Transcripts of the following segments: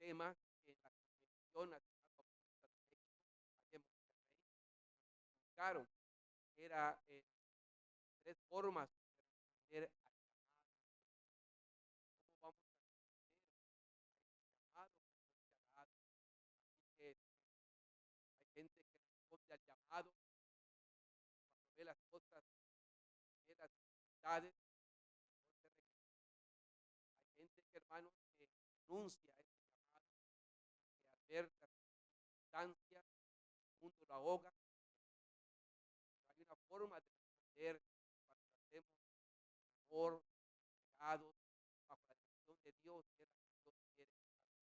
tema que en la Convención Nacional Bautista de México, allá en Monterrey, nos explicaron que era tres formas de responder al llamado. ¿Cómo vamos a responder a ese llamado que Dios te ha dado? Así que hay gente que responde al llamado cuando ve las cosas de las dificultades, mejor se regresa. Hay gente que, hermanos, que renuncia a ese llamado, que al ver las circunstancias, el mundo lo ahoga. Pero hay una forma de responder cuando hacemos amor, pegados, bajo la dirección de Dios, que es la que Dios quiere que hagamos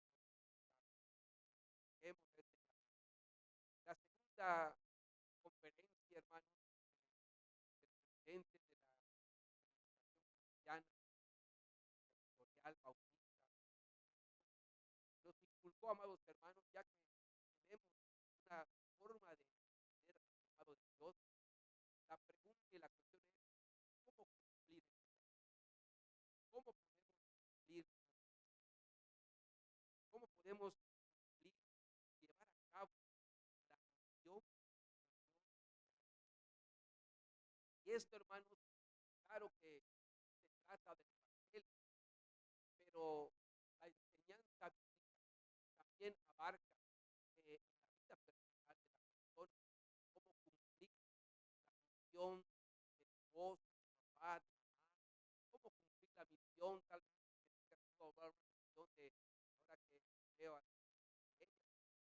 este llamado. La segunda conferencia, hermanos, del presidente de la Comunicación Cristiana Territorial Bautista, nos inculcó, amados hermanos, ya que tenemos una forma de entender al llamado de Dios, la pregunta y la cuestión es, ¿cómo cumplir ese llamado? ¿Cómo podemos cumplir? ¿Cómo podemos cumplir, llevar a cabo la misión que Dios nos ha dado? Y esto, hermanos, claro que se trata del Evangelio, pero la enseñanza bíblica también abarca en la vida personal de la persona cómo cumplir la misión de esposo, de papá, de mamá, cómo cumplir la misión, tal vez que tengas tú ahora una misión de, ahora que veo a ella, ahorita, de la ancianita,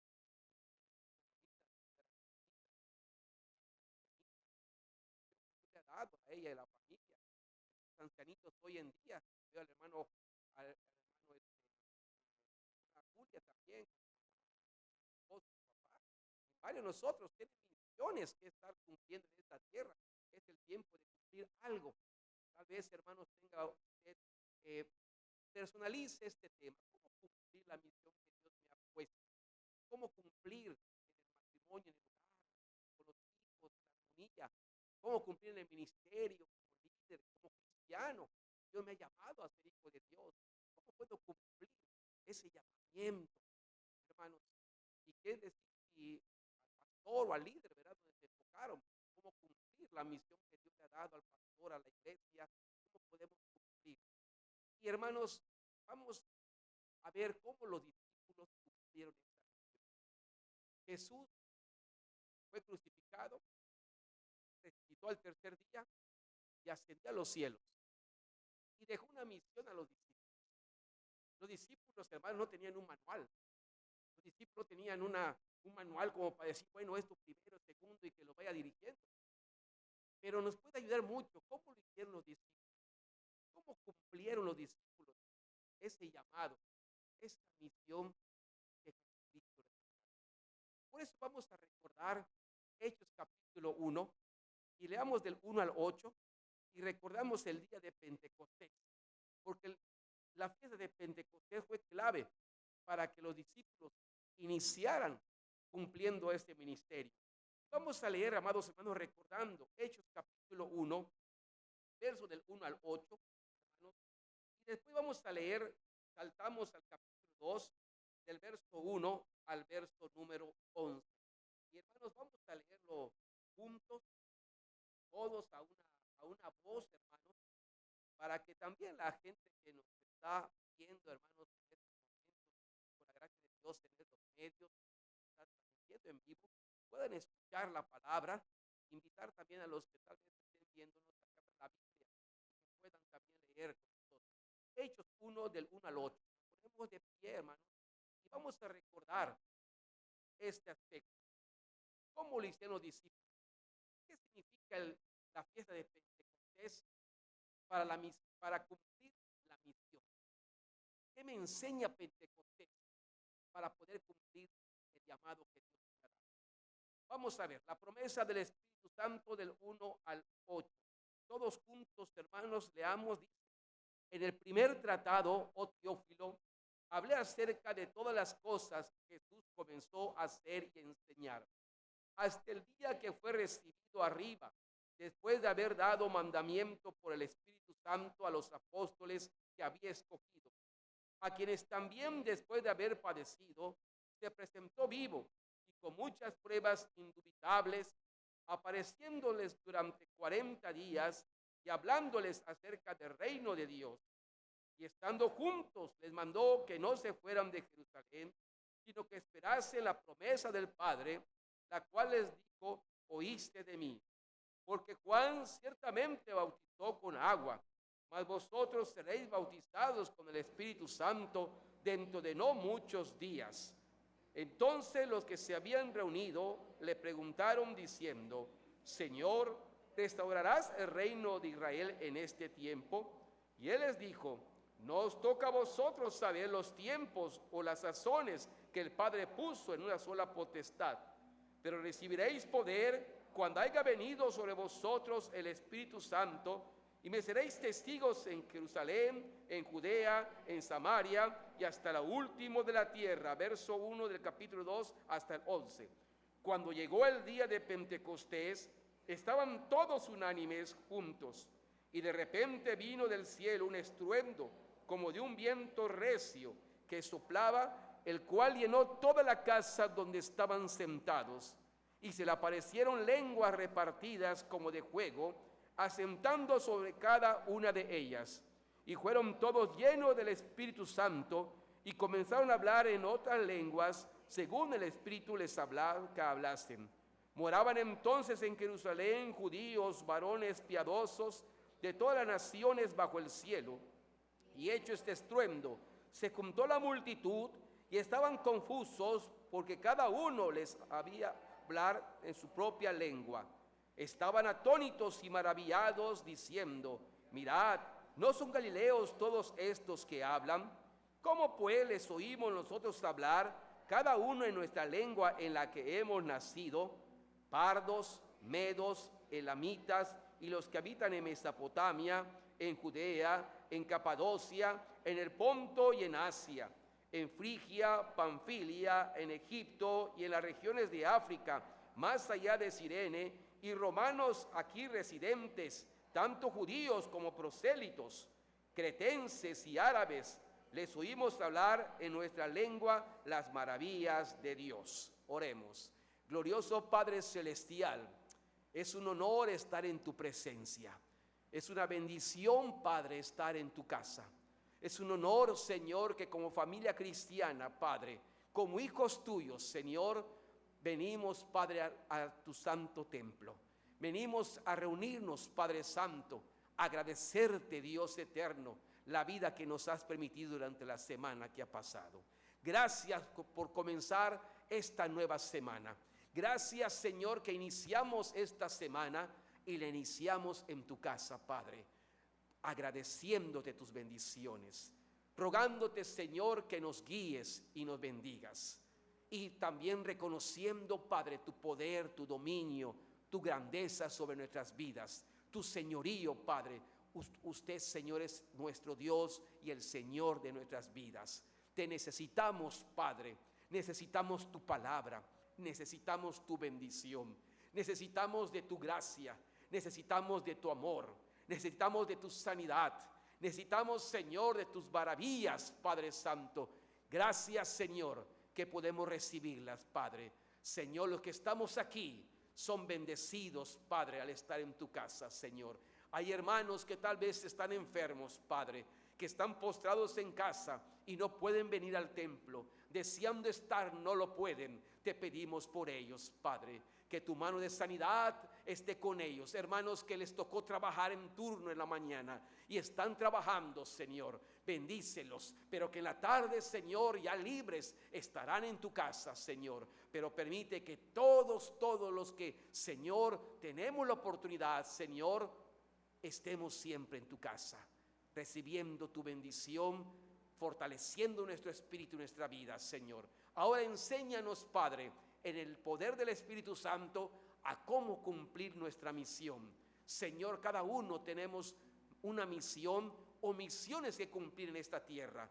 Dios le ha dado a ella y a la familia, los ancianitos hoy en día, veo al hermano una Julia también, con su papá, y varios de nosotros tienen misiones que estar cumpliendo en esta tierra, es el tiempo de cumplir algo. Tal vez, hermanos, tenga usted, eh, personalice este tema, cómo cumplir la misión que Dios me ha puesto, cómo cumplir en el matrimonio, en el hogar, con los hijos, en la armonía, cómo cumplir en el ministerio, como líder, como cristiano. Dios me ha llamado a ser hijo de Dios. ¿Cómo puedo cumplir ese llamamiento, hermanos? ¿Y qué decir si al pastor o al líder, verdad, donde se enfocaron, cómo cumplir la misión que Dios le ha dado al pastor, a la iglesia? ¿Cómo podemos cumplir? Y hermanos, vamos a ver cómo los discípulos cumplieron esta misión. Jesús fue crucificado, resucitó al tercer día y ascendió a los cielos. Y dejó una misión a los discípulos. Los discípulos, hermanos, no tenían un manual. Los discípulos no tenían un manual como para decir, bueno, esto primero, segundo, y que lo vaya dirigiendo. Pero nos puede ayudar mucho. ¿Cómo lo hicieron los discípulos? ¿Cómo cumplieron los discípulos ese llamado, esa misión que Jesucristo les dio? Por eso vamos a recordar Hechos capítulo 1 y leamos del 1 al 8 y recordamos el día de Pentecostés, porque la fiesta de Pentecostés fue clave para que los discípulos iniciaran cumpliendo este ministerio. Vamos a leer, amados hermanos, recordando Hechos capítulo 1, verso del 1 al 8, hermanos, y después vamos a leer, saltamos al capítulo 2, del verso 1 al verso número 11. Y hermanos, vamos a leerlo juntos, todos a una voz, hermanos, para que también la gente que nos está viendo, hermanos, en estos momentos, por la gracia de Dios, en estos medios, está transmitiendo en vivo, puedan escuchar la palabra, invitar también a los que tal vez estén viéndonos acá en la Biblia, y que puedan también leer con nosotros. Hechos 1 del 1 al 8. Nos ponemos de pie, hermanos, y vamos a recordar este aspecto. ¿Cómo lo hicieron los discípulos? ¿Qué significa la fiesta de Pentecostés para cumplir la misión? ¿Qué me enseña Pentecostés para poder cumplir el llamado que Dios me ha dado? Vamos a ver, la promesa del Espíritu Santo del 1 al 8. Todos juntos, hermanos, leamos, dice, en el primer tratado, oh Teófilo, hablé acerca de todas las cosas que Jesús comenzó a hacer y enseñar, hasta el día que fue recibido arriba, después de haber dado mandamiento por el Espíritu Santo a los apóstoles que había escogido. a quienes también después de haber padecido, se presentó vivo y con muchas pruebas indubitables, apareciéndoles durante 40 días y hablándoles acerca del reino de Dios. Y estando juntos, les mandó que no se fueran de Jerusalén, sino que esperasen la promesa del Padre, la cual les dijo: oíste de mí. Porque Juan ciertamente bautizó con agua, mas vosotros seréis bautizados con el Espíritu Santo dentro de no muchos días. Entonces los que se habían reunido le preguntaron diciendo: Señor, ¿restaurarás el reino de Israel en este tiempo? Y él les dijo: no os toca a vosotros saber los tiempos o las sazones que el Padre puso en una sola potestad, pero recibiréis poder cuando haya venido sobre vosotros el Espíritu Santo, y me seréis testigos en Jerusalén, en Judea, en Samaria y hasta lo último de la tierra. Verso 1 del capítulo 2 hasta el 11. Cuando llegó el día de Pentecostés, estaban todos unánimes juntos, y de repente vino del cielo un estruendo como de un viento recio que soplaba, el cual llenó toda la casa donde estaban sentados, y se le aparecieron lenguas repartidas como de fuego, asentando sobre cada una de ellas. Y fueron todos llenos del Espíritu Santo, y comenzaron a hablar en otras lenguas, según el Espíritu les hablaba que hablasen. Moraban entonces en Jerusalén judíos, varones piadosos, de todas las naciones bajo el cielo. Y hecho este estruendo, se juntó la multitud, y estaban confusos, porque cada uno les había hablar en su propia lengua. Estaban atónitos y maravillados, diciendo: mirad, ¿no son galileos todos estos que hablan? ¿Cómo pues les oímos nosotros hablar, cada uno en nuestra lengua en la que hemos nacido? Pardos, medos, elamitas y los que habitan en Mesopotamia, en Judea, en Capadocia, en el Ponto y en Asia, en Frigia, Panfilia, en Egipto y en las regiones de África, más allá de Cirene, y romanos aquí residentes, tanto judíos como prosélitos, cretenses y árabes, les oímos hablar en nuestra lengua las maravillas de Dios. Oremos. Glorioso Padre Celestial, es un honor estar en tu presencia. Es una bendición, Padre, estar en tu casa. Es un honor, Señor, que como familia cristiana, Padre, como hijos tuyos, Señor, venimos, Padre, a tu santo templo. Venimos a reunirnos, Padre Santo, a agradecerte, Dios eterno, la vida que nos has permitido durante la semana que ha pasado. Gracias por comenzar esta nueva semana. Gracias, Señor, que iniciamos esta semana y la iniciamos en tu casa, Padre, agradeciéndote tus bendiciones, rogándote, Señor, que nos guíes y nos bendigas, y también reconociendo, Padre, tu poder, tu dominio, tu grandeza sobre nuestras vidas, tu señorío, Padre. Usted, Señor, es nuestro Dios y el Señor de nuestras vidas. Te necesitamos, Padre, necesitamos tu palabra, necesitamos tu bendición, necesitamos de tu gracia, necesitamos de tu amor, necesitamos de tu sanidad, necesitamos, Señor, de tus maravillas, Padre Santo. Gracias, Señor, que podemos recibirlas, Padre. Señor, los que estamos aquí son bendecidos, Padre, al estar en tu casa, Señor. Hay hermanos que tal vez están enfermos, Padre, que están postrados en casa y no pueden venir al templo. Deseando estar, no lo pueden. Te pedimos por ellos, Padre, que tu mano de sanidad esté con ellos. Hermanos que les tocó trabajar en turno en la mañana y están trabajando, Señor, bendícelos. Pero que en la tarde, Señor, ya libres, estarán en tu casa, Señor. Pero permite que todos los que, Señor, tenemos la oportunidad, Señor, estemos siempre en tu casa, recibiendo tu bendición, fortaleciendo nuestro espíritu y nuestra vida, Señor. Ahora enséñanos, Padre, en el poder del Espíritu Santo, a cómo cumplir nuestra misión. Señor, cada uno tenemos una misión o misiones que cumplir en esta tierra.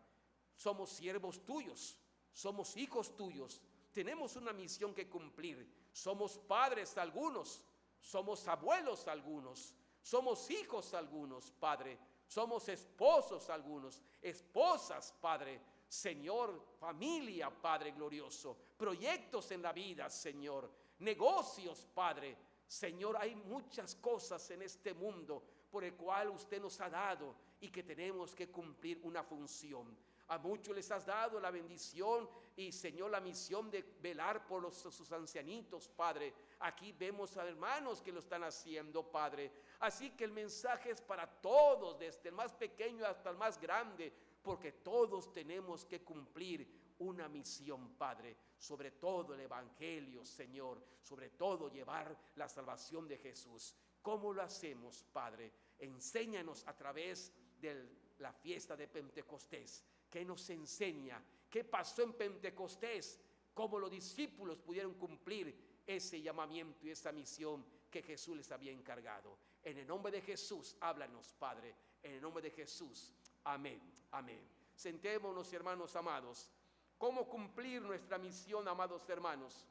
Somos siervos tuyos, somos hijos tuyos, tenemos una misión que cumplir. Somos padres algunos, somos abuelos algunos, somos hijos algunos, Padre. somos esposos algunos, esposas, Padre, Señor, familia, Padre glorioso, proyectos en la vida, Señor, negocios, Padre, Señor, hay muchas cosas en este mundo por el cual usted nos ha dado y que tenemos que cumplir una función. A muchos les has dado la bendición y, Señor, la misión de velar por sus ancianitos, Padre. Aquí vemos a hermanos que lo están haciendo, Padre. Así que el mensaje es para todos, desde el más pequeño hasta el más grande, porque todos tenemos que cumplir una misión, Padre. Sobre todo el Evangelio, Señor. Sobre todo llevar la salvación de Jesús. ¿Cómo lo hacemos, Padre? Enséñanos a través de la fiesta de Pentecostés. ¿Qué nos enseña? ¿Qué pasó en Pentecostés? ¿Cómo los discípulos pudieron cumplir ese llamamiento y esa misión que Jesús les había encargado? En el nombre de Jesús, háblanos, Padre. En el nombre de Jesús. Amén. Amén. Sentémonos, hermanos amados. ¿Cómo cumplir nuestra misión, amados hermanos?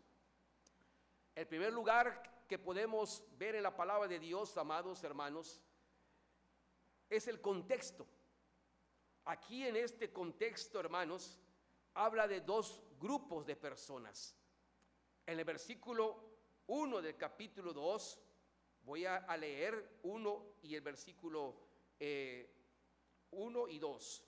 El primer lugar que podemos ver en la palabra de Dios, amados hermanos, es el contexto. Aquí en este contexto, hermanos, habla de dos grupos de personas. En el versículo 1 del capítulo 2, voy a leer 1 y el versículo 1 y 2.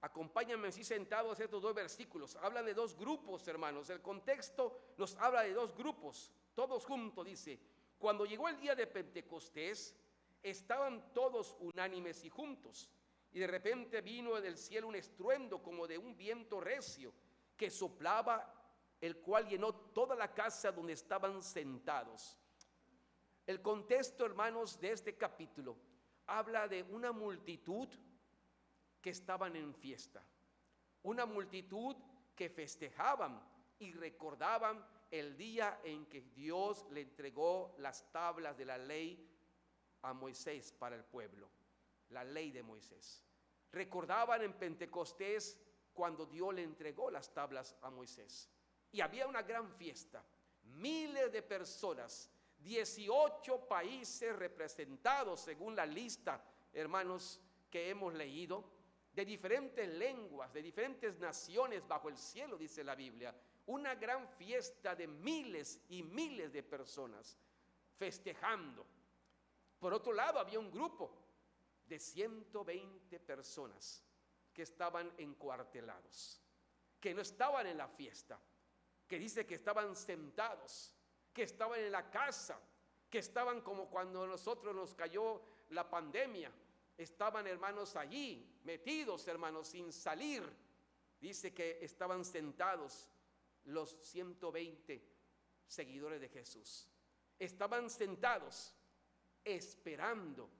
Acompáñenme así sentados estos dos versículos. Habla de dos grupos, hermanos. El contexto nos habla de dos grupos. Todos juntos dice: cuando llegó el día de Pentecostés, estaban todos unánimes y juntos. Y de repente vino del cielo un estruendo como de un viento recio que soplaba, el cual llenó toda la casa donde estaban sentados. El contexto, hermanos, de este capítulo habla de una multitud que estaban en fiesta, una multitud que festejaban y recordaban el día en que Dios le entregó las tablas de la ley a Moisés para el pueblo, la ley de Moisés. Recordaban en Pentecostés cuando Dios le entregó las tablas a Moisés. Y había una gran fiesta, miles de personas, 18 países representados según la lista, hermanos, que hemos leído, de diferentes lenguas, de diferentes naciones bajo el cielo, dice la Biblia. Una gran fiesta de miles y miles de personas festejando. Por otro lado, había un grupo de 120 personas que estaban encuartelados, que no estaban en la fiesta, que dice que estaban sentados, que estaban en la casa, que estaban como cuando a nosotros nos cayó la pandemia. Estaban, hermanos, allí, metidos, hermanos, sin salir. Dice que estaban sentados los 120 seguidores de Jesús. Estaban sentados esperando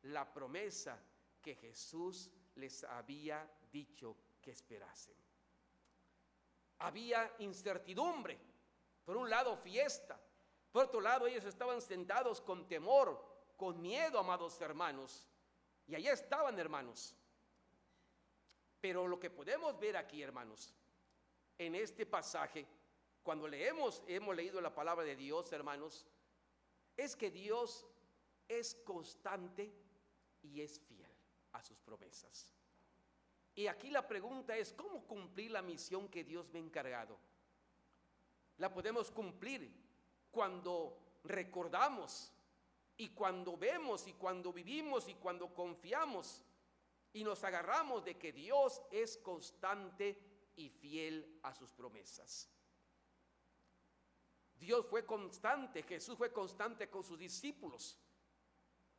la promesa que Jesús les había dicho que esperasen. Había incertidumbre. Por un lado, fiesta. Por otro lado, ellos estaban sentados con temor, con miedo, amados hermanos. Y allá estaban, hermanos. Pero lo que podemos ver aquí, hermanos, en este pasaje, cuando hemos leído la palabra de Dios, hermanos, es que Dios es constante y es fiel a sus promesas. Y aquí la pregunta es: ¿cómo cumplir la misión que Dios me ha encargado? La podemos cumplir cuando recordamos, y cuando vemos, y cuando vivimos, y cuando confiamos y nos agarramos de que Dios es constante y fiel a sus promesas. Dios fue constante, Jesús fue constante con sus discípulos.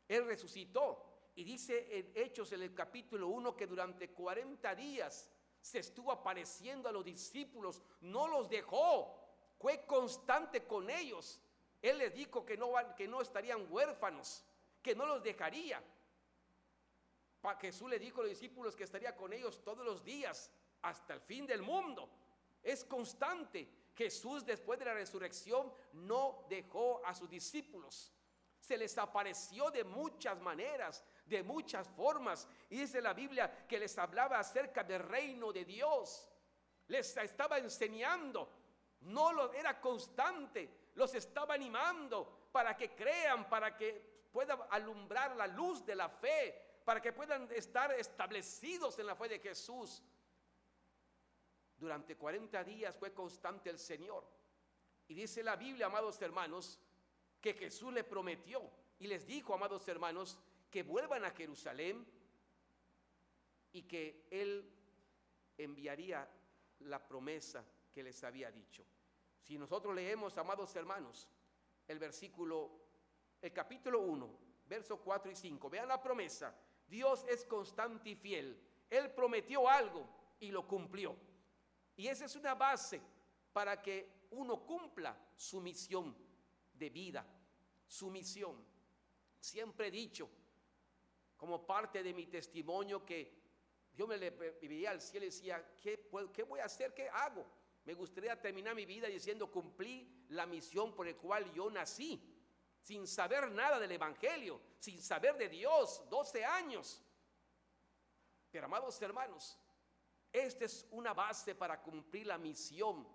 Él resucitó y dice en Hechos, en el capítulo 1, que durante 40 días se estuvo apareciendo a los discípulos, no los dejó, fue constante con ellos. Él les dijo que no estarían huérfanos, que no los dejaría. Jesús le dijo a los discípulos que estaría con ellos todos los días hasta el fin del mundo. Es constante. Jesús, después de la resurrección, no dejó a sus discípulos. Se les apareció de muchas maneras, de muchas formas. Y dice la Biblia que les hablaba acerca del reino de Dios. Les estaba enseñando. Era constante. Los estaba animando para que crean, para que pueda alumbrar la luz de la fe, para que puedan estar establecidos en la fe de Jesús. Durante 40 días fue constante el Señor. Y dice la Biblia, amados hermanos, que Jesús le prometió y les dijo, amados hermanos, que vuelvan a Jerusalén y que Él enviaría la promesa que les había dicho. Si nosotros leemos, amados hermanos, el capítulo 1, versos 4 y 5, vean la promesa. Dios es constante y fiel. Él prometió algo y lo cumplió. Y esa es una base para que uno cumpla su misión de vida, su misión. Siempre he dicho, como parte de mi testimonio, que yo me veía al cielo y decía, ¿qué voy a hacer? ¿Qué hago? Me gustaría terminar mi vida diciendo, cumplí la misión por la cual yo nací, sin saber nada del Evangelio, sin saber de Dios, 12 años. Pero, amados hermanos, esta es una base para cumplir la misión.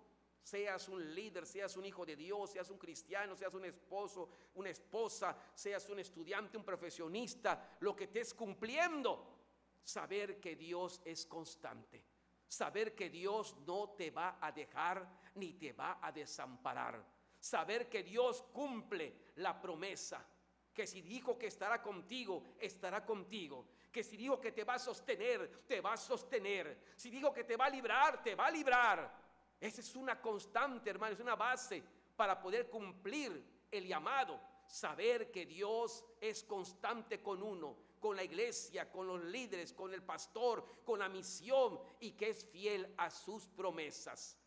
Seas un líder, seas un hijo de Dios, seas un cristiano, seas un esposo, una esposa, seas un estudiante, un profesionista, lo que estés cumpliendo, saber que Dios es constante, saber que Dios no te va a dejar ni te va a desamparar, saber que Dios cumple la promesa, que si dijo que estará contigo, estará contigo, que si dijo que te va a sostener, te va a sostener, si dijo que te va a librar, te va a librar. Esa es una constante, hermano, es una base para poder cumplir el llamado. Saber que Dios es constante con uno, con la iglesia, con los líderes, con el pastor, con la misión, y que es fiel a sus promesas.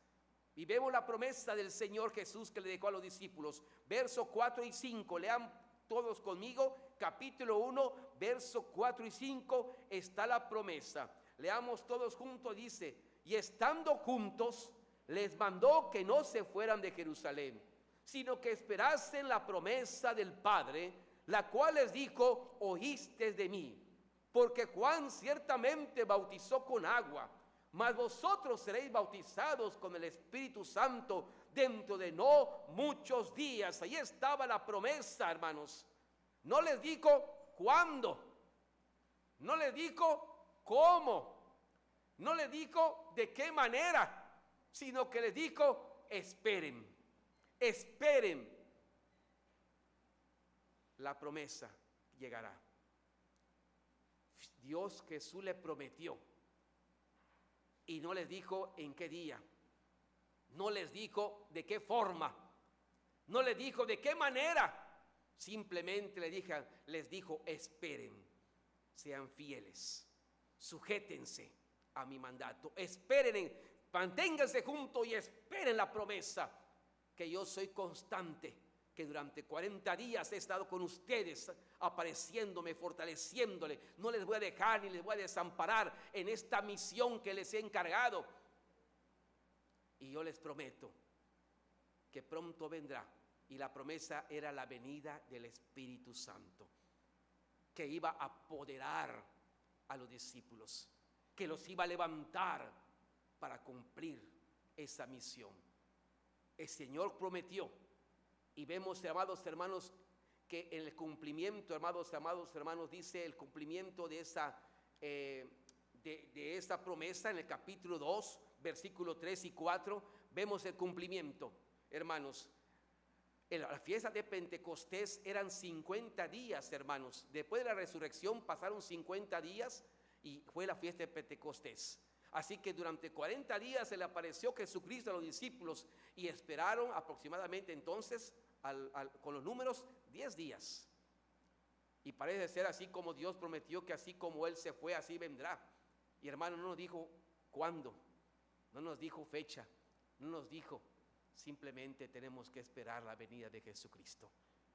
Y vemos la promesa del Señor Jesús que le dejó a los discípulos. Versos 4 y 5, lean todos conmigo, capítulo 1, versos 4 y 5, está la promesa. Leamos todos juntos, dice, y estando juntos, les mandó que no se fueran de Jerusalén, sino que esperasen la promesa del Padre, la cual les dijo, oísteis de mí, porque Juan ciertamente bautizó con agua, mas vosotros seréis bautizados con el Espíritu Santo dentro de no muchos días. Ahí estaba la promesa, hermanos. No les dijo cuándo, no les dijo cómo, no les dijo de qué manera, sino que les dijo, esperen, esperen, la promesa llegará. Dios Jesús le prometió y no les dijo en qué día, no les dijo de qué forma, no les dijo de qué manera, simplemente les dijo, esperen, sean fieles, sujétense a mi mandato, esperen, manténganse juntos y esperen la promesa, que yo soy constante, que durante 40 días he estado con ustedes, apareciéndome, fortaleciéndole. No les voy a dejar ni les voy a desamparar en esta misión que les he encargado. Y yo les prometo que pronto vendrá. Y la promesa era la venida del Espíritu Santo, que iba a apoderar a los discípulos, que los iba a levantar para cumplir esa misión. El Señor prometió, y vemos, amados hermanos, que en el cumplimiento, amados hermanos, dice el cumplimiento de esa promesa en el capítulo 2, versículo 3 y 4, vemos el cumplimiento, hermanos. En la fiesta de Pentecostés eran 50 días, hermanos. Después de la resurrección pasaron 50 días y fue la fiesta de Pentecostés. Así que durante 40 días se le apareció Jesucristo a los discípulos y esperaron aproximadamente entonces, con los números, 10 días. Y parece ser así como Dios prometió, que así como Él se fue, así vendrá. Y hermano, no nos dijo cuándo, no nos dijo fecha, no nos dijo, simplemente tenemos que esperar la venida de Jesucristo.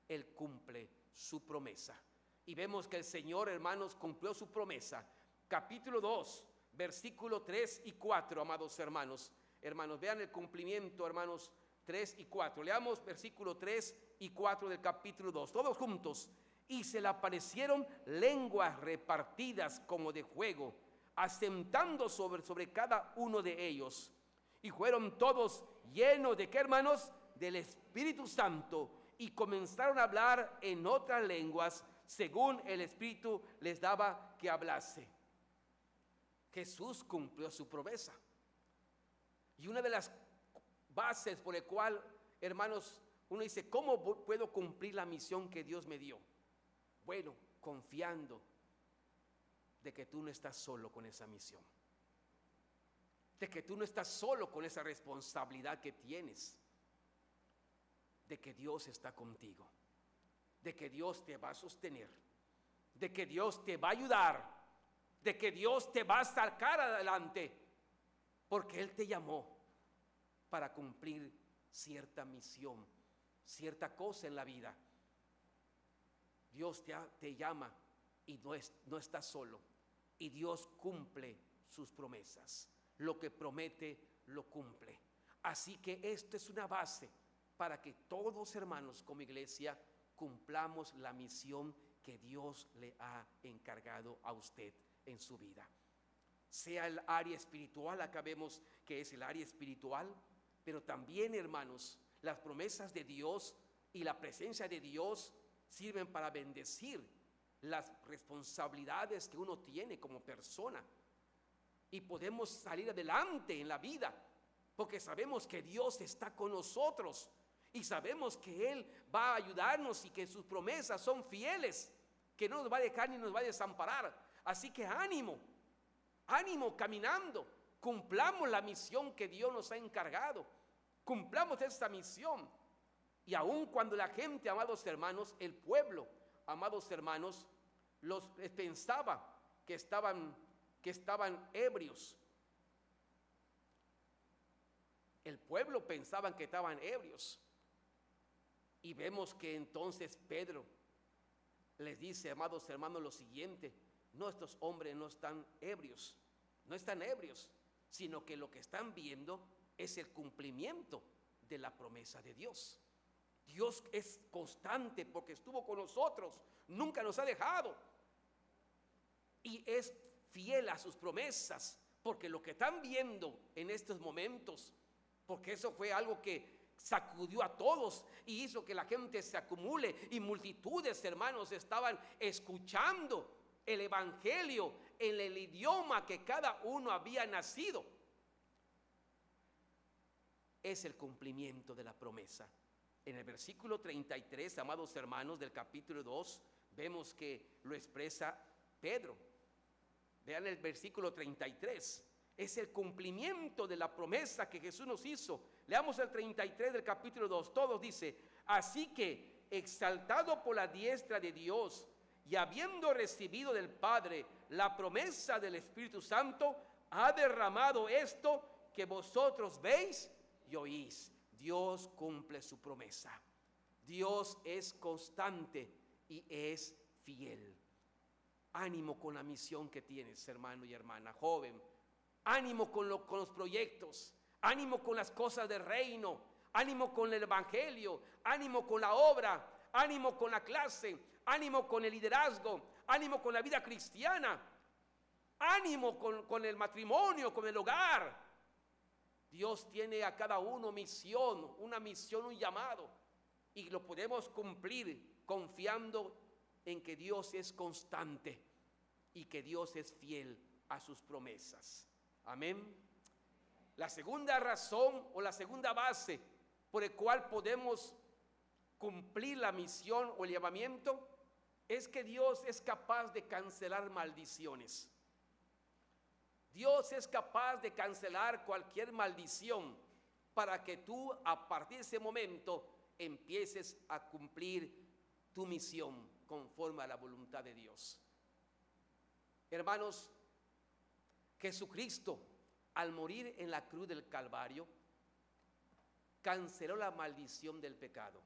Él cumple su promesa. Y vemos que el Señor, hermanos, cumplió su promesa. Capítulo 2. Versículo 3 y 4, amados hermanos. Hermanos, vean el cumplimiento, hermanos, 3 y 4. Leamos versículo 3 y 4 del capítulo 2. Todos juntos. Y se le aparecieron lenguas repartidas como de fuego, asentando sobre cada uno de ellos. Y fueron todos llenos de ¿qué, hermanos? Del Espíritu Santo. Y comenzaron a hablar en otras lenguas, según el Espíritu les daba que hablase. Jesús cumplió su promesa. Y una de las bases por el cual, hermanos, uno dice, ¿cómo puedo cumplir la misión que Dios me dio? Bueno, confiando de que tú no estás solo con esa misión, de que tú no estás solo con esa responsabilidad que tienes, de que Dios está contigo, de que Dios te va a sostener, de que Dios te va a ayudar, de que Dios te va a sacar adelante, porque Él te llamó para cumplir cierta misión, cierta cosa en la vida. Dios te llama y no estás solo, y Dios cumple sus promesas. Lo que promete, lo cumple. Así que esto es una base para que todos, hermanos, como iglesia, cumplamos la misión que Dios le ha encargado a usted en su vida. Sea el área espiritual, acá vemos que es el área espiritual, pero también, hermanos, las promesas de Dios y la presencia de Dios sirven para bendecir las responsabilidades que uno tiene como persona. Y podemos salir adelante en la vida, porque sabemos que Dios está con nosotros y sabemos que Él va a ayudarnos y que sus promesas son fieles, que no nos va a dejar ni nos va a desamparar. Así que ánimo, ánimo caminando, cumplamos la misión que Dios nos ha encargado, cumplamos esta misión. Y aun cuando la gente, amados hermanos, el pueblo, amados hermanos, los pensaba que estaban ebrios. El pueblo pensaban que estaban ebrios. Y vemos que entonces Pedro les dice, amados hermanos, lo siguiente: no, estos hombres no están ebrios, no están ebrios, sino que lo que están viendo es el cumplimiento de la promesa de Dios. Dios es constante porque estuvo con nosotros, nunca nos ha dejado, y es fiel a sus promesas, porque lo que están viendo en estos momentos, porque eso fue algo que sacudió a todos y hizo que la gente se acumule, y multitudes, hermanos, estaban escuchando el evangelio en el idioma que cada uno había nacido. Es el cumplimiento de la promesa. En el versículo 33, amados hermanos, del capítulo 2, vemos que lo expresa Pedro. Vean el versículo 33. Es el cumplimiento de la promesa que Jesús nos hizo. Leamos el 33 del capítulo 2. Todos dice: así que, exaltado por la diestra de Dios y habiendo recibido del Padre la promesa del Espíritu Santo, ha derramado esto que vosotros veis y oís. Dios cumple su promesa. Dios es constante y es fiel. Ánimo con la misión que tienes, hermano y hermana, joven. Ánimo con los proyectos. Ánimo con las cosas del reino. Ánimo con el evangelio. Ánimo con la obra. Ánimo con la clase. Ánimo con el liderazgo. Ánimo con la vida cristiana. Ánimo con el matrimonio, con el hogar. Dios tiene a cada uno misión, una misión, un llamado, y lo podemos cumplir confiando en que Dios es constante y que Dios es fiel a sus promesas. Amén. La segunda razón o la segunda base por el cual podemos cumplir la misión o el llamamiento es que Dios es capaz de cancelar maldiciones. Dios es capaz de cancelar cualquier maldición para que tú, a partir de ese momento, empieces a cumplir tu misión conforme a la voluntad de Dios. Hermanos, Jesucristo, al morir en la cruz del Calvario, canceló la maldición del pecado.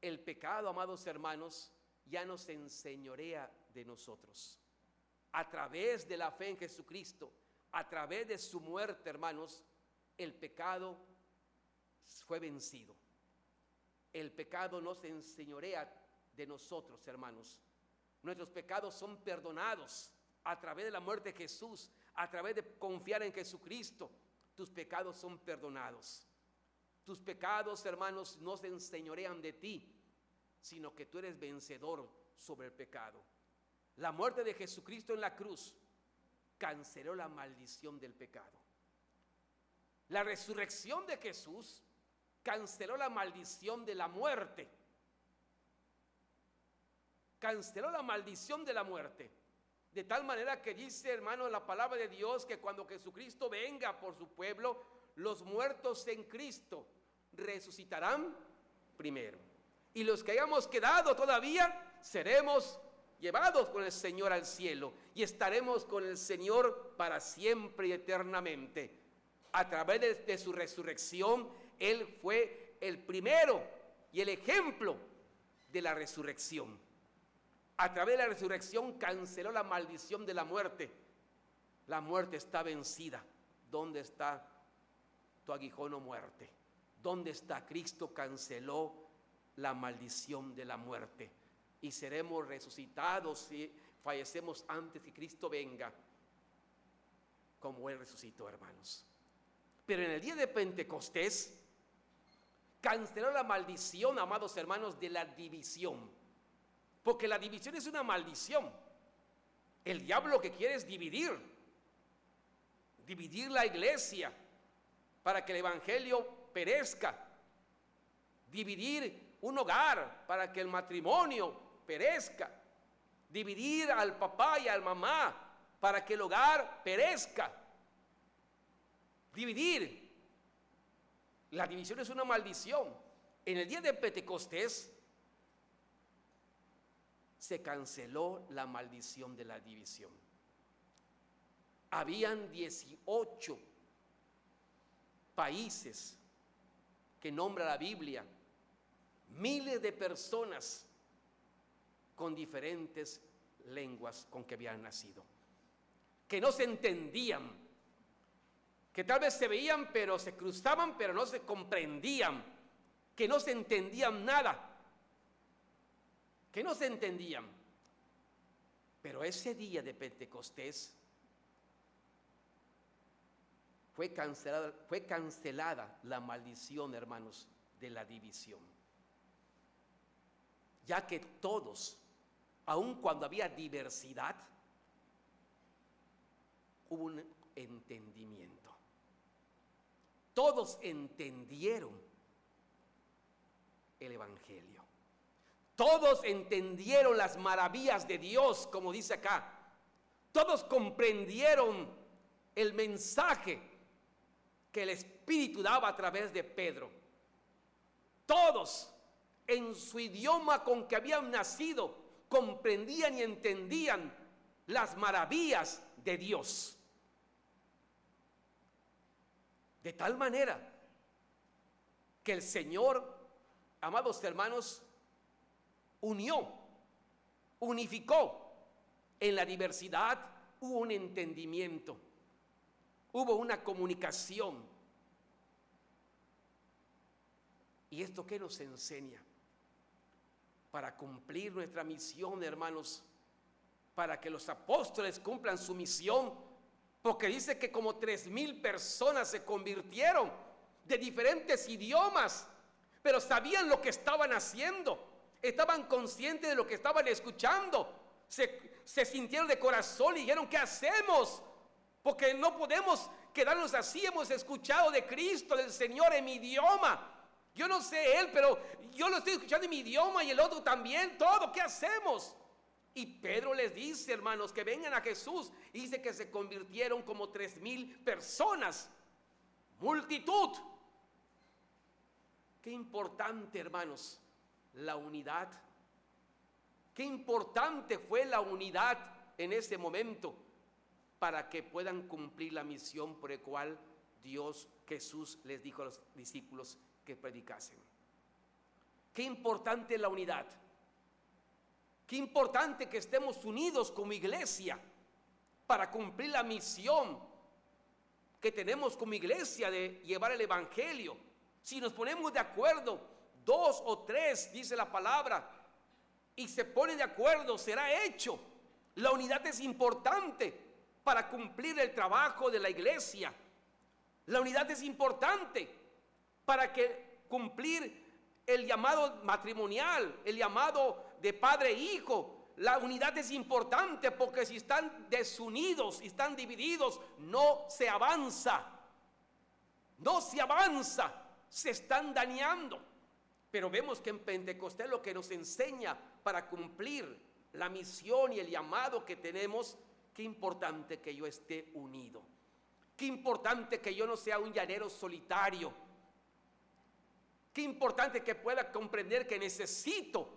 El pecado, amados hermanos, ya no se enseñorea de nosotros. A través de la fe en Jesucristo, a través de su muerte, hermanos, el pecado fue vencido. El pecado no se enseñorea de nosotros, hermanos. Nuestros pecados son perdonados a través de la muerte de Jesús, a través de confiar en Jesucristo. Tus pecados son perdonados. Tus pecados, hermanos, no se enseñorean de ti. sino que tú eres vencedor sobre el pecado. La muerte de Jesucristo en la cruz canceló la maldición del pecado. La resurrección de Jesús canceló la maldición de la muerte. Canceló la maldición de la muerte. De tal manera que dice, hermano, la palabra de Dios, que cuando Jesucristo venga por su pueblo, los muertos en Cristo resucitarán primero. Y los que hayamos quedado todavía, seremos llevados con el Señor al cielo y estaremos con el Señor para siempre y eternamente. A través de su resurrección, Él fue el primero y el ejemplo de la resurrección. A través de la resurrección canceló la maldición de la muerte. La muerte está vencida. ¿Dónde está tu aguijón o muerte? ¿Dónde está? Cristo canceló la maldición de la muerte. Y seremos resucitados si fallecemos antes que Cristo venga, como Él resucitó, hermanos. Pero en el día de Pentecostés canceló la maldición, amados hermanos, de la división. Porque la división es una maldición. El diablo lo que quiere es dividir la iglesia para que el evangelio perezca, dividir un hogar para que el matrimonio perezca, dividir al papá y a la mamá para que el hogar perezca, dividir. La división es una maldición. En el día de Pentecostés se canceló la maldición de la división. Habían 18 países que nombra la Biblia, miles de personas con diferentes lenguas con que habían nacido, que no se entendían, que tal vez se veían pero se cruzaban pero no se comprendían, que no se entendían nada, que no se entendían. Pero ese día de Pentecostés fue cancelada la maldición, hermanos, de la división. Ya que todos, aun cuando había diversidad, hubo un entendimiento. Todos entendieron el evangelio. Todos entendieron las maravillas de Dios, como dice acá. Todos comprendieron el mensaje que el Espíritu daba a través de Pedro. Todos, en su idioma con que habían nacido, comprendían y entendían las maravillas de Dios. De tal manera que el Señor, amados hermanos, unificó. En la diversidad hubo un entendimiento, hubo una comunicación. ¿Y esto qué nos enseña? Para cumplir nuestra misión, hermanos, para que los apóstoles cumplan su misión, porque dice que como 3,000 personas se convirtieron de diferentes idiomas, pero sabían lo que estaban haciendo. Estaban conscientes de lo que estaban escuchando. Se sintieron de corazón y dijeron: ¿qué hacemos? Porque no podemos quedarnos así. Hemos escuchado de Cristo, del Señor, en mi idioma. Yo no sé Él, pero yo lo estoy escuchando en mi idioma y el otro también. Todo, ¿qué hacemos? Y Pedro les dice, hermanos, que vengan a Jesús. Y dice que se convirtieron como 3,000 personas. Multitud. Qué importante, hermanos, la unidad. Qué importante fue la unidad en ese momento para que puedan cumplir la misión por la cual Jesús les dijo a los discípulos que predicasen. Qué importante la unidad. Qué importante que estemos unidos como iglesia para cumplir la misión que tenemos como iglesia de llevar el evangelio. Si nos ponemos de acuerdo, 2 o 3, dice la palabra, y se pone de acuerdo, será hecho. La unidad es importante para cumplir el trabajo de la iglesia. La unidad es importante para cumplir el llamado matrimonial, el llamado de padre e hijo. La unidad es importante porque si están desunidos y están divididos, no se avanza. No se avanza, se están dañando. Pero vemos que en Pentecostés lo que nos enseña para cumplir la misión y el llamado que tenemos, qué importante que yo esté unido. Qué importante que yo no sea un llanero solitario. Qué importante que pueda comprender que necesito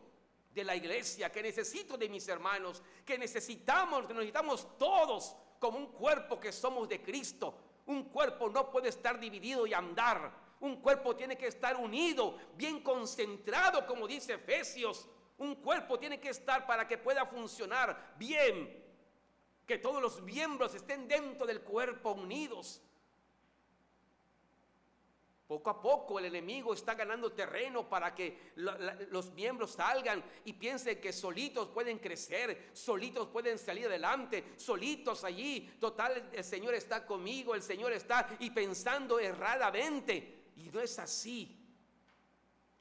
de la iglesia, que necesito de mis hermanos, que necesitamos todos como un cuerpo que somos de Cristo. Un cuerpo no puede estar dividido y andar. Un cuerpo tiene que estar unido, bien concentrado, como dice Efesios. Un cuerpo tiene que estar para que pueda funcionar bien. Que todos los miembros estén dentro del cuerpo unidos. Poco a poco el enemigo está ganando terreno para que los miembros salgan y piensen que solitos pueden crecer, solitos pueden salir adelante, solitos allí. Total, el Señor está conmigo, el Señor está, y pensando erradamente. Y no es así.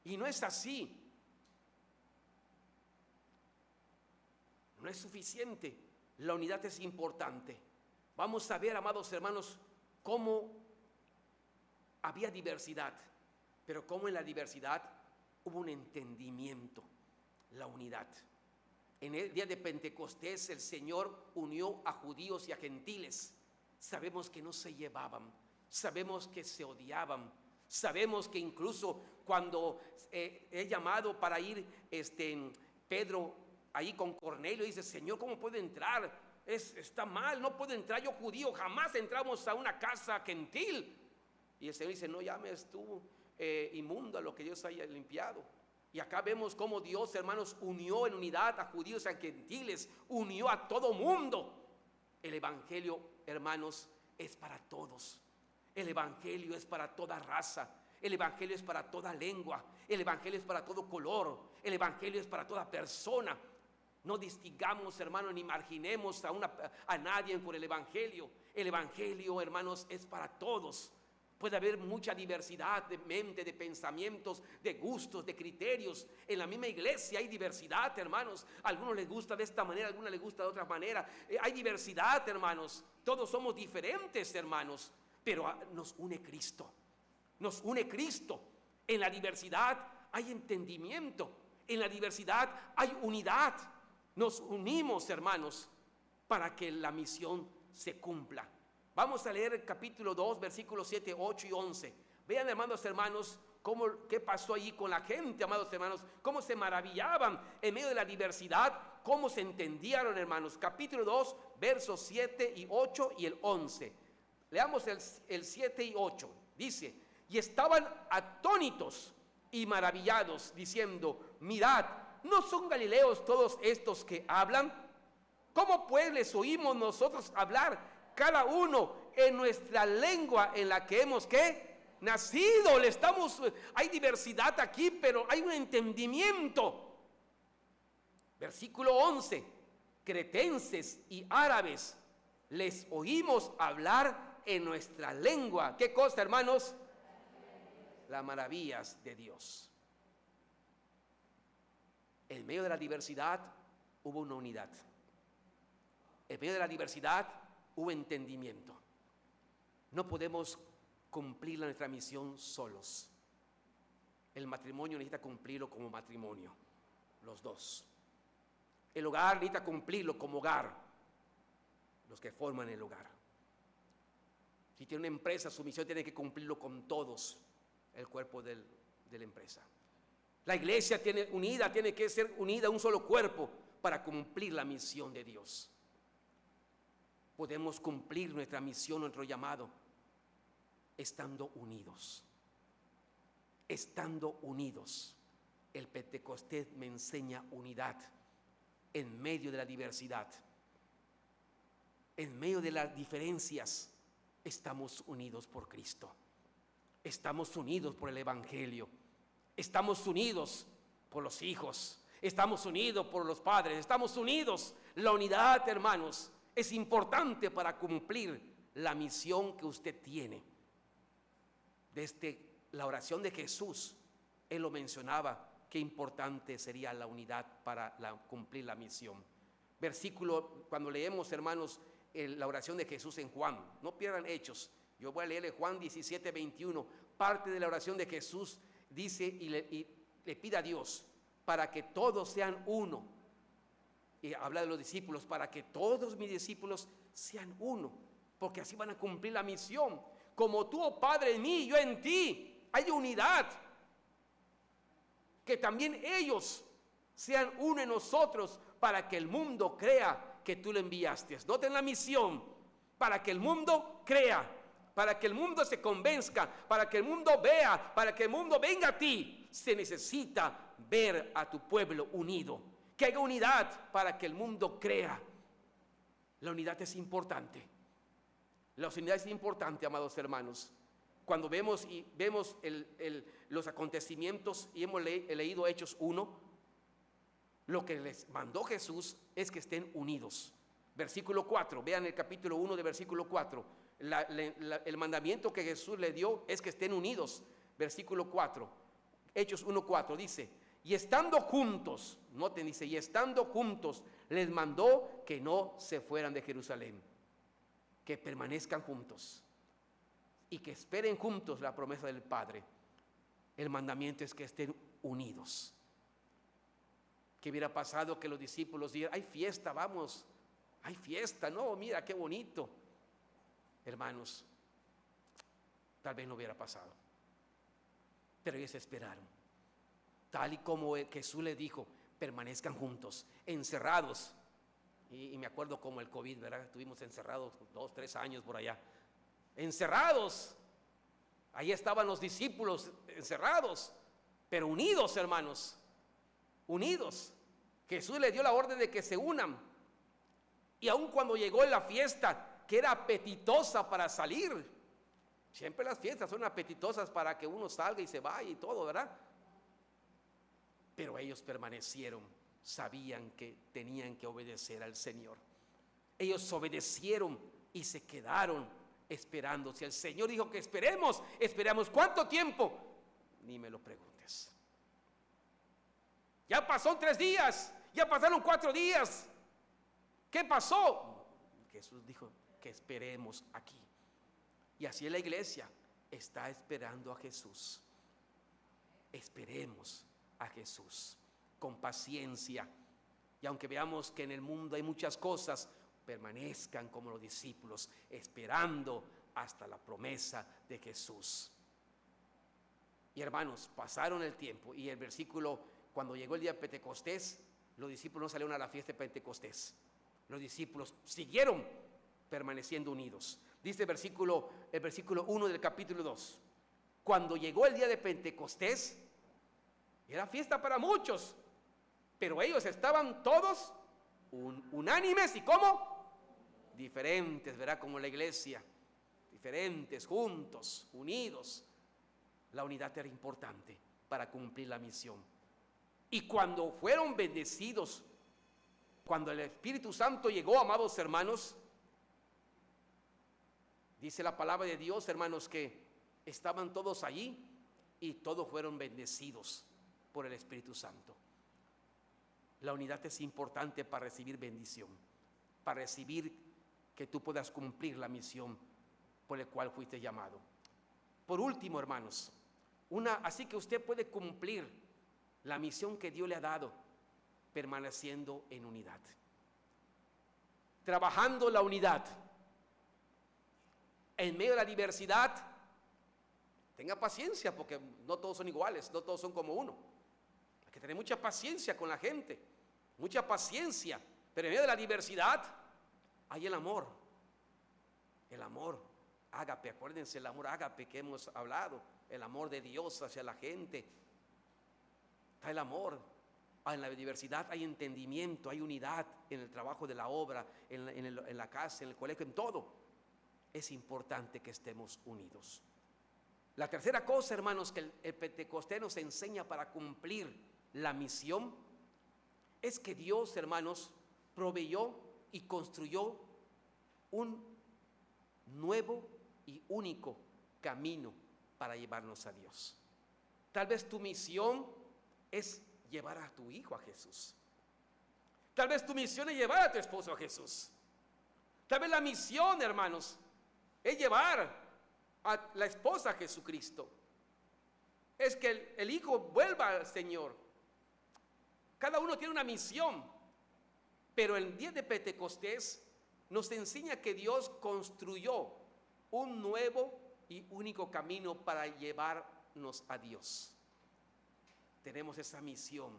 Y no es así. No es suficiente. La unidad es importante. Vamos a ver, amados hermanos, cómo había diversidad, pero cómo en la diversidad hubo un entendimiento, la unidad. En el día de Pentecostés el Señor unió a judíos y a gentiles. Sabemos que no se llevaban, sabemos que se odiaban, sabemos que incluso cuando he llamado para ir Pedro ahí con Cornelio, dice: Señor, ¿cómo puedo entrar? Está mal, no puedo entrar, yo judío, jamás entramos a una casa gentil. Y el Señor dice: no llames tú inmundo a lo que Dios haya limpiado. Y acá vemos cómo Dios, hermanos, unió en unidad a judíos y a gentiles, unió a todo mundo. El evangelio, hermanos, es para todos. El evangelio es para toda raza. El evangelio es para toda lengua. El evangelio es para todo color. El evangelio es para toda persona. No distingamos, hermanos, ni marginemos a nadie por el evangelio. El evangelio, hermanos, es para todos. Puede haber mucha diversidad de mente, de pensamientos, de gustos, de criterios. En la misma iglesia hay diversidad, hermanos. A algunos les gusta de esta manera, a algunos les gusta de otra manera. Hay diversidad, hermanos. Todos somos diferentes, hermanos. Pero nos une Cristo. Nos une Cristo. En la diversidad hay entendimiento. En la diversidad hay unidad. Nos unimos, hermanos, para que la misión se cumpla. Vamos a leer el capítulo 2, versículos 7, 8 y 11. Vean, hermanos, qué pasó allí con la gente, amados hermanos, cómo se maravillaban en medio de la diversidad, cómo se entendieron, hermanos. Capítulo 2, versos 7 y 8 y el 11. Leamos el 7 y 8. Dice: y estaban atónitos y maravillados, diciendo: mirad, ¿no son galileos todos estos que hablan? ¿Cómo pues les oímos nosotros hablar, cada uno en nuestra lengua en la que hemos nacido? Hay diversidad aquí, pero hay un entendimiento. Versículo 11: cretenses y árabes les oímos hablar en nuestra lengua. ¿Qué cosa, hermanos? Las maravillas de Dios. En medio de la diversidad hubo una unidad. En medio de la diversidad hubo entendimiento. No podemos cumplir nuestra misión solos. El matrimonio necesita cumplirlo como matrimonio, los dos. El hogar necesita cumplirlo como hogar, los que forman el hogar. Si tiene una empresa, su misión tiene que cumplirlo con todos, el cuerpo de la empresa. La iglesia tiene que ser unida, un solo cuerpo, para cumplir la misión de Dios. Podemos cumplir nuestra misión, nuestro llamado, estando unidos. Estando unidos. El Pentecostés me enseña unidad en medio de la diversidad. En medio de las diferencias, estamos unidos por Cristo. Estamos unidos por el evangelio. Estamos unidos por los hijos. Estamos unidos por los padres. Estamos unidos. La unidad, hermanos, es importante para cumplir la misión que usted tiene. Desde la oración de Jesús, Él lo mencionaba, qué importante sería la unidad para cumplir la misión. Versículo, cuando leemos, hermanos, la oración de Jesús en Juan, no pierdan Hechos, yo voy a leerle Juan 17, 21, parte de la oración de Jesús dice y le pide a Dios para que todos sean uno, y habla de los discípulos, para que todos mis discípulos sean uno, porque así van a cumplir la misión, como tú, oh Padre, en mí, yo en ti, hay unidad, que también ellos sean uno en nosotros, para que el mundo crea que tú lo enviaste. Noten la misión, para que el mundo crea, para que el mundo se convenzca, para que el mundo vea, para que el mundo venga a ti. Se necesita ver a tu pueblo unido, que haya unidad para que el mundo crea. La unidad es importante. La unidad es importante, amados hermanos. Cuando vemos los acontecimientos y hemos leído Hechos 1, lo que les mandó Jesús es que estén unidos. Versículo 4, vean el capítulo 1 de versículo 4. El mandamiento que Jesús le dio es que estén unidos. Versículo 4, Hechos 1:4 dice, y estando juntos, noten, dice, y estando juntos, les mandó que no se fueran de Jerusalén, que permanezcan juntos y que esperen juntos la promesa del Padre. El mandamiento es que estén unidos. ¿Qué hubiera pasado que los discípulos dijeran, hay fiesta, vamos, hay fiesta, no, mira qué bonito? Hermanos, tal vez no hubiera pasado, pero ellos esperaron, tal y como Jesús les dijo, permanezcan juntos, encerrados. Y me acuerdo como el COVID, ¿verdad? Estuvimos encerrados 2, 3 años por allá, encerrados. Ahí estaban los discípulos encerrados, pero unidos, hermanos, unidos. Jesús les dio la orden de que se unan. Y aun cuando llegó la fiesta, que era apetitosa para salir, siempre las fiestas son apetitosas para que uno salga y se vaya y todo, ¿verdad? Pero ellos permanecieron, sabían que tenían que obedecer al Señor. Ellos obedecieron y se quedaron esperando. Si el Señor dijo que esperemos, esperamos. ¿Cuánto tiempo? Ni me lo preguntes. Ya pasó 3 días, ya pasaron 4 días. ¿Qué pasó? Jesús dijo que esperemos aquí. Y así la iglesia está esperando a Jesús. Esperemos a Jesús con paciencia. Y aunque veamos que en el mundo hay muchas cosas, permanezcan como los discípulos, esperando hasta la promesa de Jesús. Y hermanos, pasaron el tiempo y el versículo, cuando llegó el día de Pentecostés, los discípulos no salieron a la fiesta de Pentecostés. Los discípulos siguieron permaneciendo unidos. Dice el versículo 1 del capítulo 2. Cuando llegó el día de Pentecostés, era fiesta para muchos, pero ellos estaban todos unánimes y ¿cómo? Diferentes, ¿verdad? Como la iglesia, diferentes, juntos, unidos. La unidad era importante para cumplir la misión. Y cuando fueron bendecidos, cuando el Espíritu Santo llegó, amados hermanos, dice la palabra de Dios, hermanos, que estaban todos allí y todos fueron bendecidos por el Espíritu Santo. La unidad es importante para recibir bendición, para recibir que tú puedas cumplir la misión por la cual fuiste llamado. Por último, hermanos, así que usted puede cumplir la misión que Dios le ha dado, permaneciendo en unidad, trabajando la unidad en medio de la diversidad. Tenga paciencia, porque no todos son iguales, no todos son como uno. Hay que tener mucha paciencia con la gente, mucha paciencia, pero en medio de la diversidad hay el amor, ágape. Acuérdense, el amor ágape que hemos hablado, el amor de Dios hacia la gente. Está el amor. En la diversidad hay entendimiento, hay unidad en el trabajo de la obra, en la casa, en el colegio, en todo. Es importante que estemos unidos. La tercera cosa, hermanos, que el Pentecostés nos enseña para cumplir la misión es que Dios, hermanos, proveyó y construyó un nuevo y único camino para llevarnos a Dios. Tal vez tu misión es llevar a tu hijo a Jesús. Tal vez tu misión es llevar a tu esposo a Jesús. Tal vez la misión, hermanos, es llevar a la esposa a Jesucristo. Es que el hijo vuelva al Señor. Cada uno tiene una misión. Pero el día de Pentecostés nos enseña que Dios construyó un nuevo y único camino para llevarnos a Dios. Tenemos esa misión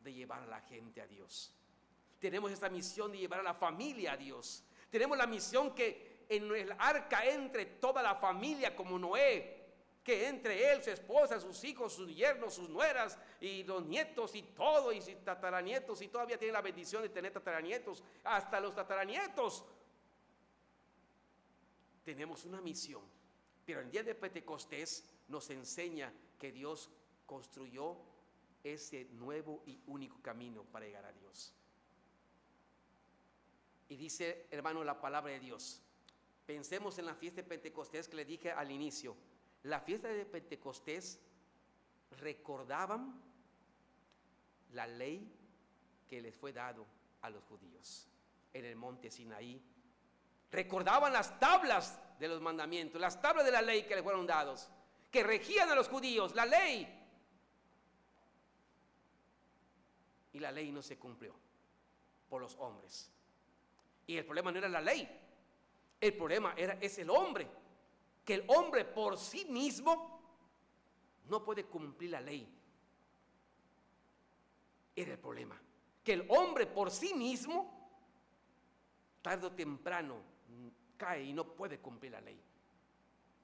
de llevar a la gente a Dios. Tenemos esa misión de llevar a la familia a Dios. Tenemos la misión que en el arca entre toda la familia como Noé, que entre él, su esposa, sus hijos, sus yernos, sus nueras y los nietos y todo, y sus tataranietos, y todavía tiene la bendición de tener tataranietos, hasta los tataranietos. Tenemos una misión, pero el día de Pentecostés nos enseña que Dios construyó ese nuevo y único camino para llegar a Dios. Y dice, hermano, la palabra de Dios. Pensemos en la fiesta de Pentecostés que le dije al inicio. La fiesta de Pentecostés recordaban la ley que les fue dado a los judíos en el monte Sinaí. Recordaban las tablas de los mandamientos, las tablas de la ley que les fueron dados, que regían a los judíos, la ley. Y la ley no se cumplió por los hombres. Y el problema no era la ley, el problema es el hombre. Que el hombre por sí mismo no puede cumplir la ley. Era el problema. Que el hombre por sí mismo, tarde o temprano, cae y no puede cumplir la ley.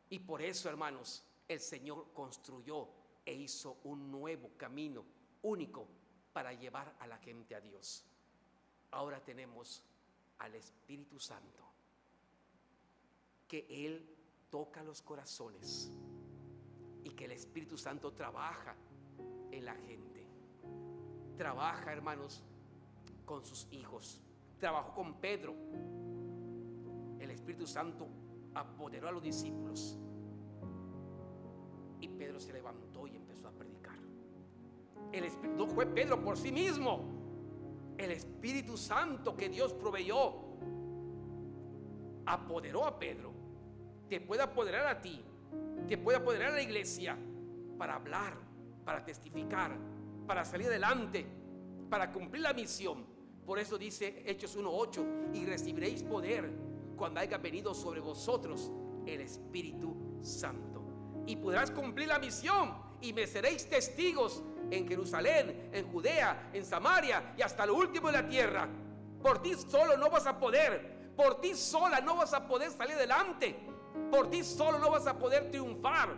Y por eso, hermanos, el Señor construyó e hizo un nuevo camino único para llevar a la gente a Dios. Ahora tenemos al Espíritu Santo, que Él toca los corazones y que el Espíritu Santo trabaja en la gente. Trabaja, hermanos, con sus hijos. Trabajó con Pedro. El Espíritu Santo apoderó a los discípulos y Pedro se levantó y empezó a predicar. No fue Pedro por sí mismo. El Espíritu Santo que Dios proveyó apoderó a Pedro. Te puede apoderar a ti, te puede apoderar a la iglesia para hablar, para testificar, para salir adelante, para cumplir la misión. Por eso dice Hechos 1:8: y recibiréis poder cuando haya venido sobre vosotros el Espíritu Santo, y podrás cumplir la misión, y me seréis testigos en Jerusalén, en Judea, en Samaria y hasta lo último de la tierra. Por ti solo no vas a poder, por ti sola no vas a poder salir adelante, por ti solo no vas a poder triunfar.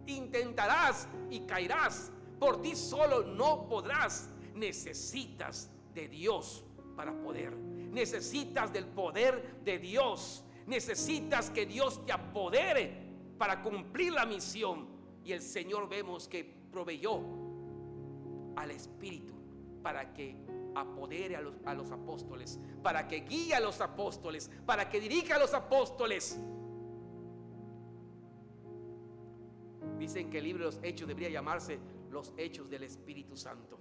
Intentarás y caerás. Por ti solo no podrás. Necesitas de Dios para poder. Necesitas del poder de Dios. Necesitas que Dios te apodere para cumplir la misión. Y el Señor vemos que proveyó al Espíritu para que apodere a los apóstoles, para que guíe a los apóstoles, para que dirija a los apóstoles. Dicen que el libro de los Hechos debería llamarse los Hechos del Espíritu Santo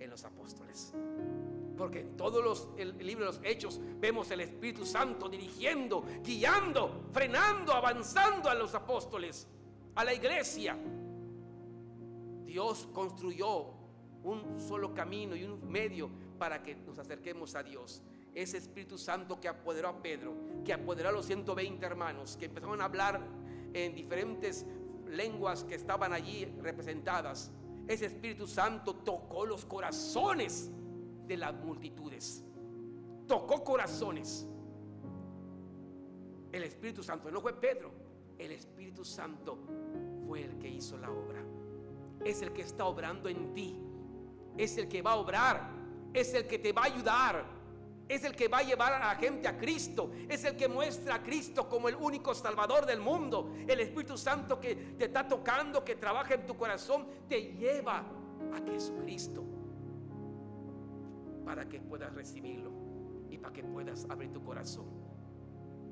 en los apóstoles, porque en todos el libro de los Hechos vemos el Espíritu Santo dirigiendo, guiando, frenando, avanzando a los apóstoles, a la iglesia. Dios construyó un solo camino y un medio para que nos acerquemos a Dios. Ese Espíritu Santo que apoderó a Pedro, que apoderó a los 120 hermanos, que empezaron a hablar en diferentes lenguas que estaban allí representadas. Ese Espíritu Santo tocó los corazones de las multitudes, tocó corazones. El Espíritu Santo, no fue Pedro, el Espíritu Santo fue el que hizo la obra. Es el que está obrando en ti, es el que va a obrar, es el que te va a ayudar, es el que va a llevar a la gente a Cristo, es el que muestra a Cristo como el único Salvador del mundo. El Espíritu Santo que te está tocando, que trabaja en tu corazón, te lleva a Jesucristo para que puedas recibirlo y para que puedas abrir tu corazón.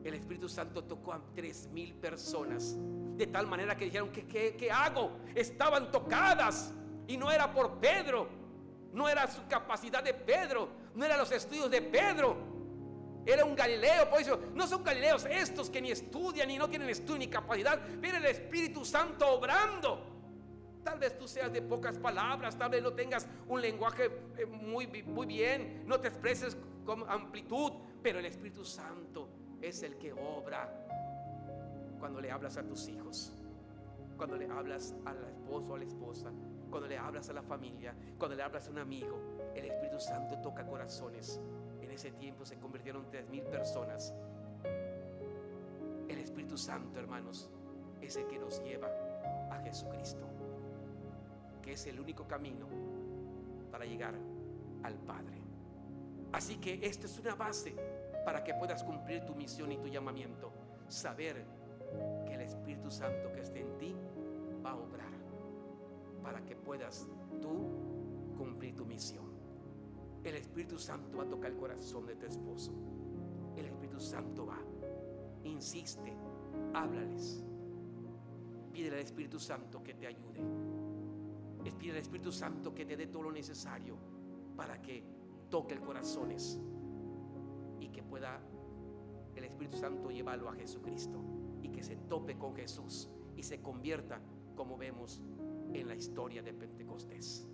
El Espíritu Santo tocó a 3,000 personas de tal manera que dijeron: ¿qué hago? Estaban tocadas, y no era por Pedro, no era su capacidad de Pedro, no eran los estudios de Pedro, era un Galileo. Por eso no son Galileos estos que ni estudian y no tienen estudio ni capacidad, pero el Espíritu Santo obrando. Tal vez tú seas de pocas palabras, tal vez no tengas un lenguaje muy bien, no te expreses con amplitud, pero el Espíritu Santo es el que obra cuando le hablas a tus hijos, cuando le hablas al esposo o a la esposa, cuando le hablas a la familia, cuando le hablas a un amigo. El Espíritu Santo toca corazones. En ese tiempo se convirtieron 3,000 personas. El Espíritu Santo, hermanos, es el que nos lleva a Jesucristo, que es el único camino para llegar al Padre. Así que esto es una base para que puedas cumplir tu misión y tu llamamiento. Saber que el Espíritu Santo que esté en ti va a obrar para que puedas tú cumplir tu misión. El Espíritu Santo va a tocar el corazón de tu esposo. El Espíritu Santo va, insiste, háblales. Pídele al Espíritu Santo que te ayude. Pide al Espíritu Santo que te dé todo lo necesario para que toque el corazones y que pueda el Espíritu Santo llevarlo a Jesucristo, y que se tope con Jesús y se convierta, como vemos en la historia de Pentecostés.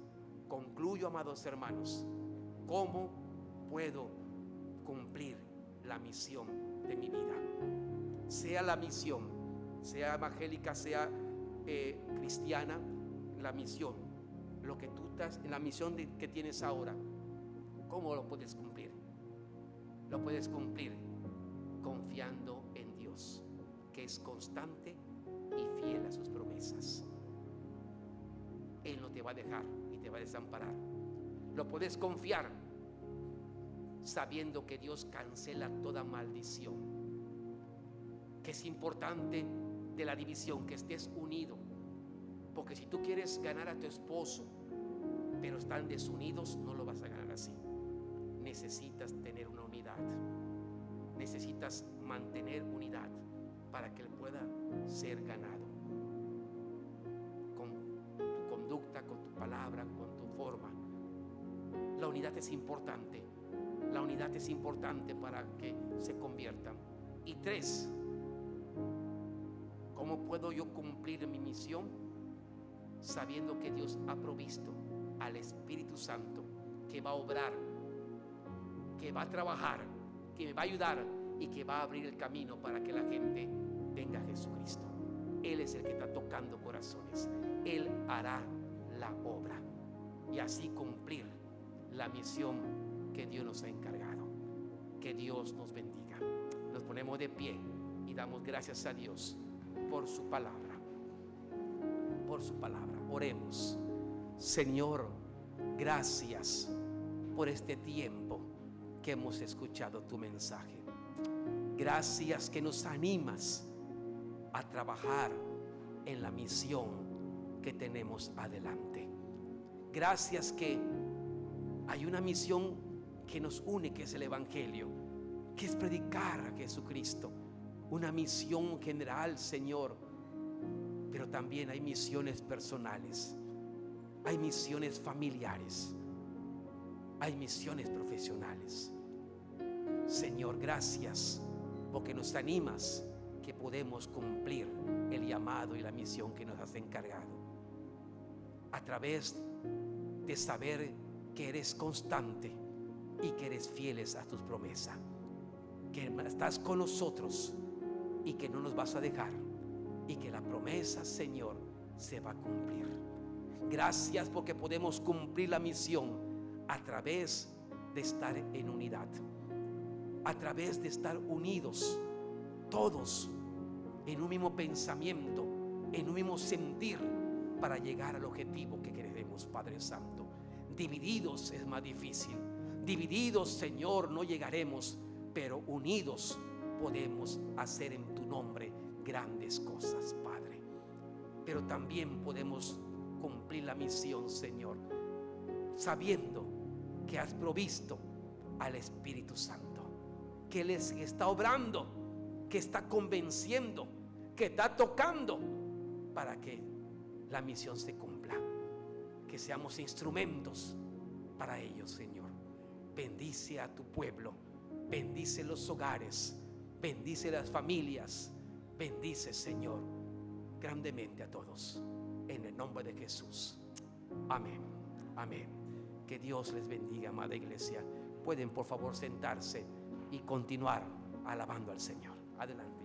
Concluyo, amados hermanos, ¿cómo puedo cumplir la misión de mi vida? Sea la misión, sea evangélica, sea cristiana, la misión, lo que tú estás, la misión que tienes ahora, ¿cómo lo puedes cumplir? Lo puedes cumplir confiando en Dios, que es constante y fiel a sus promesas. Él no te va a dejar ni te va a desamparar. Lo puedes confiar sabiendo que Dios cancela toda maldición. Que es importante de la división, que estés unido. Porque si tú quieres ganar a tu esposo, pero están desunidos, no lo vas a ganar así. Necesitas tener una unidad. Necesitas mantener unidad para que él pueda ser ganado. Con tu conducta, con tu palabra, con tu forma. La unidad es importante. La unidad es importante para que se conviertan. Y 3, ¿cómo puedo yo cumplir mi misión? Sabiendo que Dios ha provisto al Espíritu Santo, que va a obrar, que va a trabajar, que me va a ayudar y que va a abrir el camino para que la gente venga a Jesucristo. Él es el que está tocando corazones. Él hará la obra y así cumplir la misión que Dios nos ha encargado. Que Dios nos bendiga. Nos ponemos de pie y damos gracias a Dios por su palabra. Por su palabra. Oremos. Señor, gracias por este tiempo que hemos escuchado tu mensaje. Gracias que nos animas a trabajar en la misión que tenemos adelante. Gracias que hay una misión que nos une, que es el Evangelio, que es predicar a Jesucristo. Una misión general, Señor, pero también hay misiones personales, hay misiones familiares, hay misiones profesionales. Señor, gracias porque nos animas que podemos cumplir el llamado y la misión que nos has encargado a través de saber que eres constante y que eres fieles a tus promesas, que estás con nosotros y que no nos vas a dejar, y que la promesa, Señor, se va a cumplir. Gracias porque podemos cumplir la misión a través de estar en unidad, a través de estar unidos todos en un mismo pensamiento, en un mismo sentir, para llegar al objetivo que queremos, Padre Santo. Divididos es más difícil. Divididos, Señor, no llegaremos, pero unidos podemos hacer en tu nombre grandes cosas, Padre. Pero también podemos cumplir la misión, Señor, sabiendo que has provisto al Espíritu Santo, que Él está obrando, que está convenciendo, que está tocando para que la misión se cumpla. Que seamos instrumentos para ellos, Señor. Bendice a tu pueblo, bendice los hogares, bendice las familias, bendice, Señor, grandemente a todos, en el nombre de Jesús. Amén, amén. Que Dios les bendiga, amada iglesia. Pueden por favor sentarse y continuar alabando al Señor. Adelante.